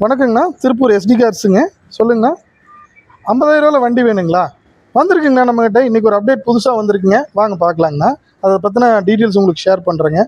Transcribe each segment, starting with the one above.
வணக்கங்கண்ணா, Tiruppur ST கார்ஸுங்க. சொல்லுங்கண்ணா, 50,000 வண்டி வேணுங்களா? வந்திருக்குங்கண்ணா நம்மகிட்ட. இன்றைக்கி ஒரு அப்டேட் புதுசாக வந்திருக்குங்க, வாங்க பார்க்கலாங்கண்ணா. அதை பற்றின டீட்டெயில்ஸ் உங்களுக்கு ஷேர் பண்ணுறேங்க.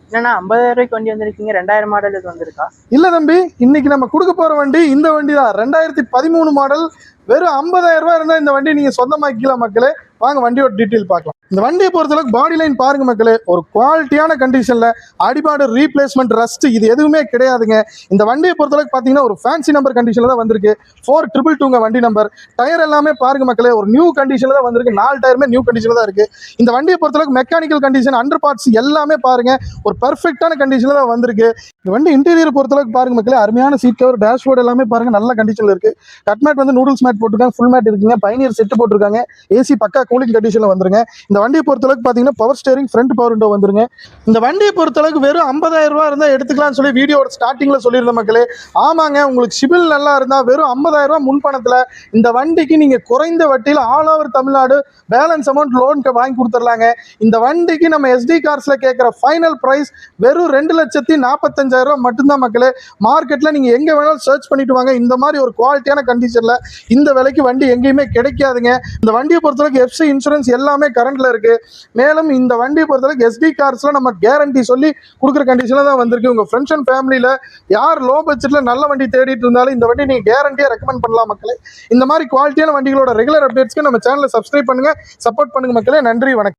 என்னண்ணா 50,000 வண்டி வந்திருக்கீங்க? 2000 மாடல் இது வந்திருக்கா? இல்லை தம்பி, இன்றைக்கி நம்ம கொடுக்க போகிற வண்டி இந்த வண்டி தான். 2013 மாடல். வெறும் 50,000 இருந்தால் இந்த வண்டி நீங்கள் சொந்தமாக்கிக்கலாம் மக்களே. வாங்க வண்டியோட டீட்டெயில் பார்க்கலாம். இந்த வண்டியை பொறுத்தளவுக்கு பாடி லைன் பாருங்க மக்களே, ஒரு குவாலிட்டியான கண்டிஷனில், அடிபாடு ரீப்ளேஸ்மெண்ட் ரஸ்ட் இது எதுவுமே கிடையாதுங்க. இந்த வண்டியை பொறுத்தளவுக்கு பார்த்தீங்கன்னா ஒரு ஃபேன்சி நம்பர் கண்டிஷனில் தான் வந்திருக்கு. 4222 வண்டி நம்பர். டயர் எல்லாமே பாருங்க மக்களே, ஒரு நியூ கண்டிஷனில் தான் வந்திருக்கு. 4 டயருமே நியூ கண்டிஷனில் தான் இருக்குது. இந்த வண்டியை பொறுத்தளவுக்கு மெக்கானிக்கல் கண்டிஷன், அண்டர் பார்ட்ஸ் எல்லாமே பாருங்க ஒரு பர்ஃபெக்டான கண்டிஷனில் தான் வந்திருக்கு. இந்த வண்டி இன்டீரியர் பொறுத்தளவுக்கு பாருங்க மக்களே, அருமையான சீட் கவர், டேஷ்போர்டு எல்லாமே பாருங்க நல்ல கண்டிஷனில் இருக்குது. கட் மேட் வந்து நூடுல்ஸ் மேட் போட்டிருக்காங்க, ஃபுல் மேட் இருக்குங்க, பைனியர் செட்டு போட்டிருக்காங்க, ஏசி பக்கா கூலிங் கண்டிஷனில் வந்துருங்க. இந்த வண்டியை பொறுத்தளவுக்கு பார்த்தீங்கன்னா power steering, front power window வந்துருங்க. இந்த வண்டியை பொறுத்தளவுக்கு வெறும் 50,000 இருந்தால் எடுத்துக்கலாம்னு சொல்லி வீடியோட ஸ்டார்டிங்கில் சொல்லியிருந்த மக்களே. ஆமாங்க, உங்களுக்கு சிபில் நல்லா இருந்தால் வெறும் 50,000 முன்பணத்தில் இந்த வண்டிக்கு நீங்கள் குறைந்த வட்டியில் all over Tamil Nadu balance amount loan வாங்கி கொடுத்துடலாங்க. இந்த வண்டிக்கு நம்ம எஸ்டி கார்ஸில் கேட்குற ஃபைனல் ப்ரைஸ் வெறும் 2,45,000 மட்டும்தான் மக்களே. மார்க்கெட்டில் நீங்கள் எங்கே வேணாலும் சர்ச் பண்ணிட்டு வாங்க, இந்த மாதிரி ஒரு குவாலிட்டியான கண்டிஷனில் இந்த விலைக்கு வண்டி எங்கேயுமே கிடைக்காதுங்க. இந்த வண்டியை பொறுத்தளவுக்கு எஃப்சி இன்சூரன்ஸ் எல்லாமே கரண்ட்ல இருக்கு. மேலும் இந்த வண்டியை பொறுத்தளவுக்கு எஸ்டி கார்ஸ்ல நம்ம கேரண்டி சொல்லி கொடுக்குற கண்டிஷன்ல தான் வந்திருக்கு. உங்க ஃப்ரெண்ட்ஸ் அண்ட் ஃபேமிலியில யார் லோ பட்ஜெட்ல நல்ல வண்டி தேடிட்டு இருந்தாலும் இந்த வண்டி நீங்க கேரண்டியா ரெக்கமெண்ட் பண்ணலாம் மக்களே. இந்த மாதிரி குவாலிட்டியான வண்டிகளோட ரெகுலர் அப்டேட்ஸ்க்கு நம்ம சேனலை சப்ஸ்கிரைப் பண்ணுங்க, சப்போர்ட் பண்ணுங்க மக்களே. நன்றி, வணக்கம்.